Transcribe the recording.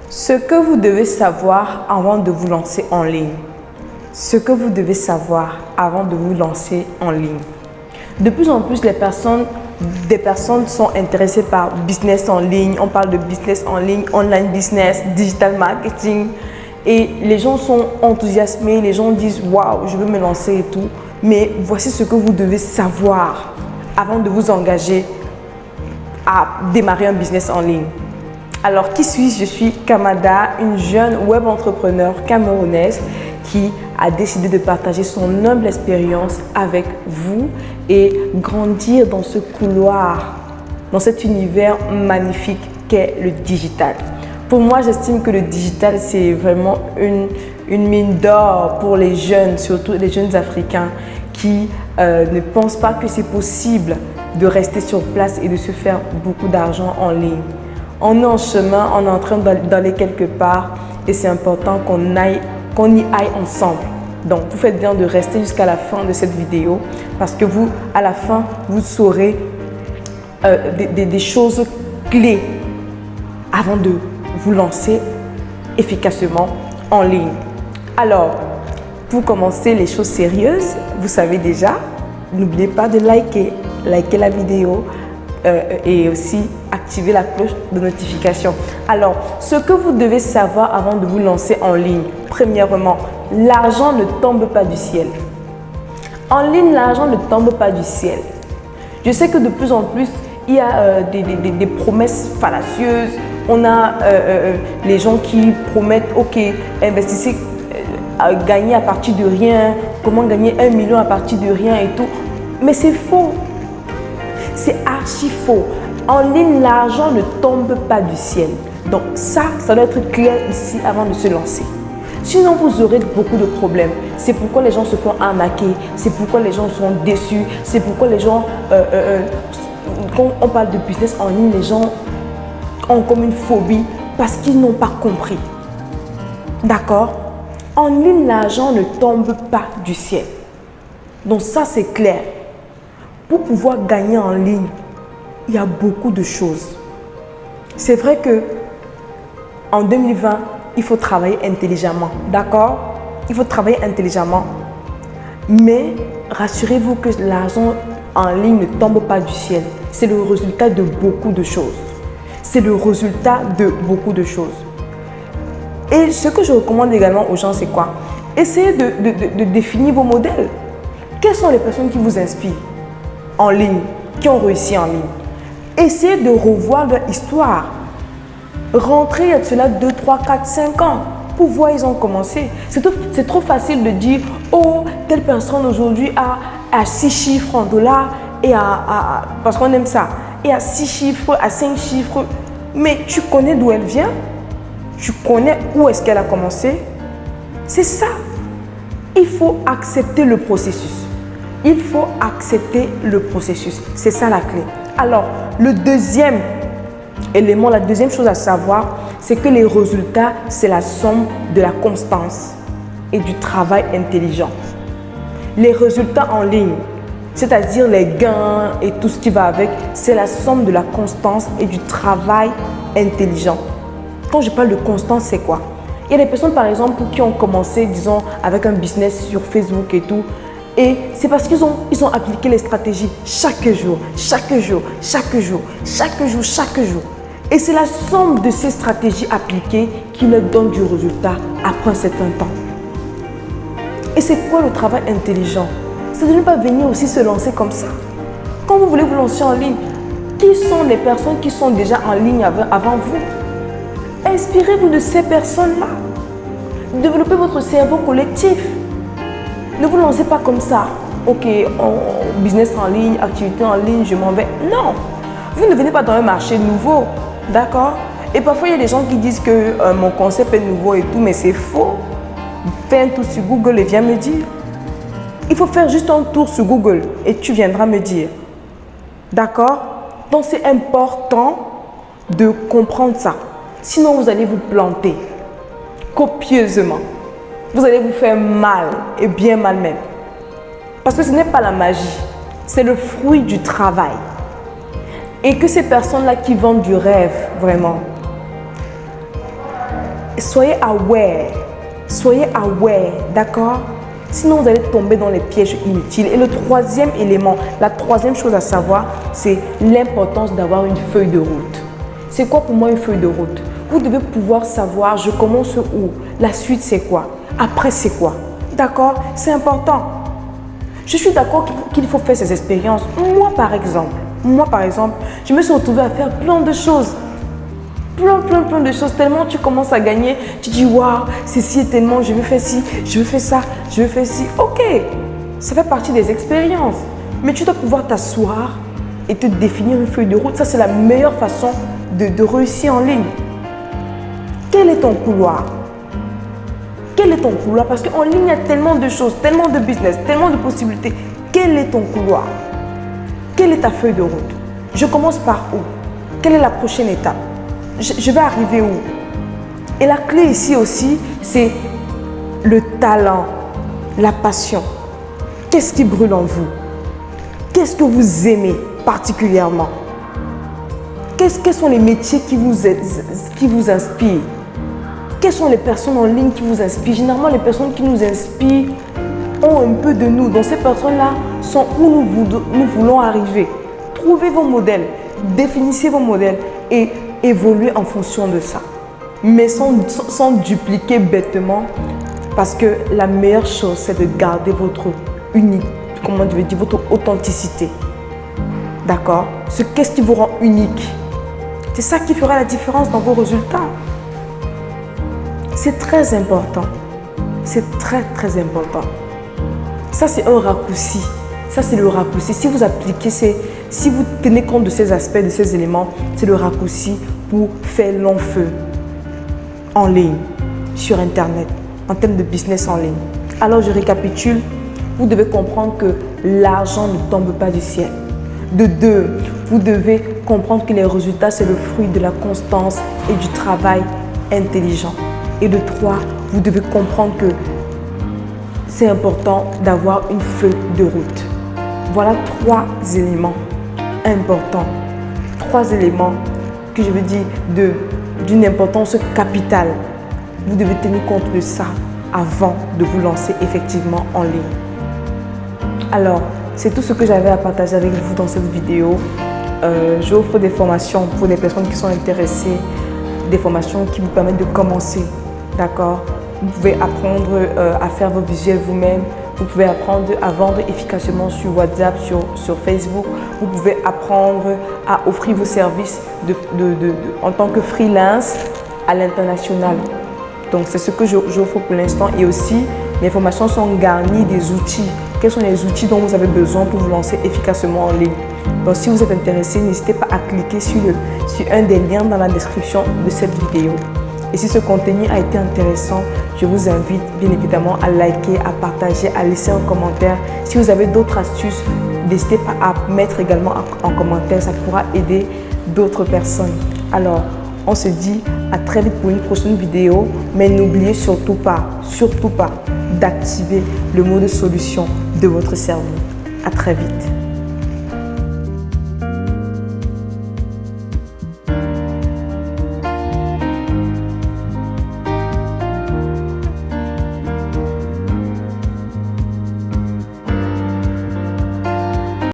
Ce que vous devez savoir avant de vous lancer en ligne. Ce que vous devez savoir avant de vous lancer en ligne. De plus en plus, des personnes sont intéressées par business en ligne. On parle de business en ligne, online business, digital marketing. Et les gens sont enthousiasmés, les gens disent « Waouh, je veux me lancer et tout ». Mais voici ce que vous devez savoir avant de vous engager à démarrer un business en ligne. Alors, qui suis-je? Je suis Kamada, une jeune web entrepreneur camerounaise qui a décidé de partager son humble expérience avec vous et grandir dans ce couloir, dans cet univers magnifique qu'est le digital. Pour moi, j'estime que le digital, c'est vraiment une mine d'or pour les jeunes, surtout les jeunes Africains qui ne pensent pas que c'est possible de rester sur place et de se faire beaucoup d'argent en ligne. On est en chemin, on est en train d'aller quelque part et c'est important qu'on y aille ensemble. Donc, vous faites bien de rester jusqu'à la fin de cette vidéo parce que vous, à la fin, vous saurez des choses clés avant de vous lancer efficacement en ligne. Alors, pour commencer les choses sérieuses, vous savez déjà, n'oubliez pas de liker la vidéo et aussi activer la cloche de notification. Alors, ce que vous devez savoir avant de vous lancer en ligne, premièrement, l'argent ne tombe pas du ciel. En ligne, l'argent ne tombe pas du ciel. Je sais que de plus en plus, il y a des promesses fallacieuses. On a les gens qui promettent, ok, investissez, gagner à partir de rien, comment gagner 1 million à partir de rien et tout. Mais c'est faux. C'est archi faux. En ligne, l'argent ne tombe pas du ciel. Donc ça doit être clair ici avant de se lancer. Sinon, vous aurez beaucoup de problèmes. C'est pourquoi les gens se font arnaquer. C'est pourquoi les gens sont déçus. C'est pourquoi les gens, quand on parle de business en ligne, les gens ont comme une phobie parce qu'ils n'ont pas compris. D'accord? En ligne, l'argent ne tombe pas du ciel. Donc ça, c'est clair. Pour pouvoir gagner en ligne, il y a beaucoup de choses. C'est vrai que en 2020, il faut travailler intelligemment. D'accord? Il faut travailler intelligemment. Mais rassurez-vous que l'argent en ligne ne tombe pas du ciel. C'est le résultat de beaucoup de choses. C'est le résultat de beaucoup de choses. Et ce que je recommande également aux gens, c'est quoi? Essayez de définir vos modèles. Quelles sont les personnes qui vous inspirent en ligne, qui ont réussi en ligne? Essayez de revoir leur histoire. Rentrez il y a de cela 2, 3, 4, 5 ans pour voir ils ont commencé. C'est trop facile de dire « Oh, telle personne aujourd'hui a 6 chiffres en dollars et parce qu'on aime ça. Et à 6 chiffres, à 5 chiffres. » Mais tu connais d'où elle vient? Tu connais où est-ce qu'elle a commencé? C'est ça. Il faut accepter le processus. Il faut accepter le processus. C'est ça la clé. Alors, le deuxième élément, la deuxième chose à savoir, c'est que les résultats, c'est la somme de la constance et du travail intelligent. Les résultats en ligne, c'est-à-dire les gains et tout ce qui va avec, c'est la somme de la constance et du travail intelligent. Quand je parle de constance, c'est quoi? Il y a des personnes, par exemple, qui ont commencé, disons, avec un business sur Facebook et tout. Et c'est parce qu'ils ont appliqué les stratégies chaque jour. Et c'est la somme de ces stratégies appliquées qui leur donne du résultat après un certain temps. Et c'est quoi le travail intelligent? C'est de ne pas venir aussi se lancer comme ça. Quand vous voulez vous lancer en ligne, qui sont les personnes qui sont déjà en ligne avant vous? Inspirez-vous de ces personnes-là. Développez votre cerveau collectif. Ne vous lancez pas comme ça. Ok, business en ligne, activité en ligne, je m'en vais. Non, vous ne venez pas dans un marché nouveau. D'accord? Et parfois, il y a des gens qui disent que mon concept est nouveau et tout, mais c'est faux. Fais un tour sur Google et viens me dire. Il faut faire juste un tour sur Google et tu viendras me dire. D'accord? Donc, c'est important de comprendre ça. Sinon, vous allez vous planter copieusement. Vous allez vous faire mal et bien mal même. Parce que ce n'est pas la magie, c'est le fruit du travail. Et que ces personnes-là qui vendent du rêve, vraiment, soyez aware, d'accord? Sinon, vous allez tomber dans les pièges inutiles. Et le troisième élément, la troisième chose à savoir, c'est l'importance d'avoir une feuille de route. C'est quoi pour moi une feuille de route? Vous devez pouvoir savoir, je commence où? La suite, c'est quoi? Après, c'est quoi? D'accord? C'est important. Je suis d'accord qu'il faut faire ces expériences. Moi, par exemple, je me suis retrouvée à faire plein de choses. Plein de choses. Tellement tu commences à gagner, tu dis waouh, ceci est tellement, je veux faire ci, je veux faire ça, je veux faire ci. Ok, ça fait partie des expériences. Mais tu dois pouvoir t'asseoir et te définir une feuille de route. Ça, c'est la meilleure façon de réussir en ligne. Quel est ton couloir? Quel est ton couloir? Parce qu'en ligne, il y a tellement de choses, tellement de business, tellement de possibilités. Quel est ton couloir? Quelle est ta feuille de route? Je commence par où? Quelle est la prochaine étape? Je vais arriver où? Et la clé ici aussi, c'est le talent, la passion. Qu'est-ce qui brûle en vous? Qu'est-ce que vous aimez particulièrement? Quels sont les métiers qui vous inspirent? Quelles sont les personnes en ligne qui vous inspirent? Généralement, les personnes qui nous inspirent ont un peu de nous. Donc, ces personnes-là sont où nous voulons arriver. Trouvez vos modèles, définissez vos modèles et évoluez en fonction de ça. Mais sans dupliquer bêtement, parce que la meilleure chose, c'est de garder votre votre authenticité. D'accord? Qu'est-ce qui vous rend unique? C'est ça qui fera la différence dans vos résultats. C'est très important. C'est très, très important. Ça, c'est un raccourci. Ça, c'est le raccourci. Si vous appliquez si vous tenez compte de ces aspects, de ces éléments, c'est le raccourci pour faire long feu en ligne, sur Internet, en termes de business en ligne. Alors, je récapitule. Vous devez comprendre que l'argent ne tombe pas du ciel. De deux, vous devez comprendre que les résultats, c'est le fruit de la constance et du travail intelligent. Et de trois, vous devez comprendre que c'est important d'avoir une feuille de route. Voilà trois éléments importants. Trois éléments que je veux dire d'une importance capitale. Vous devez tenir compte de ça avant de vous lancer effectivement en ligne. Alors, c'est tout ce que j'avais à partager avec vous dans cette vidéo. J'offre des formations pour les personnes qui sont intéressées, des formations qui vous permettent de commencer. D'accord? Vous pouvez apprendre à faire vos visuels vous-même. Vous pouvez apprendre à vendre efficacement sur WhatsApp, sur Facebook. Vous pouvez apprendre à offrir vos services en tant que freelance à l'international. Donc, c'est ce que j'offre pour l'instant. Et aussi, mes formations sont garnies des outils. Quels sont les outils dont vous avez besoin pour vous lancer efficacement en ligne? Donc, si vous êtes intéressé, n'hésitez pas à cliquer sur un des liens dans la description de cette vidéo. Et si ce contenu a été intéressant, je vous invite bien évidemment à liker, à partager, à laisser un commentaire. Si vous avez d'autres astuces, n'hésitez pas à mettre également en commentaire, ça pourra aider d'autres personnes. Alors, on se dit à très vite pour une prochaine vidéo, mais n'oubliez surtout pas d'activer le mode solution de votre cerveau. À très vite.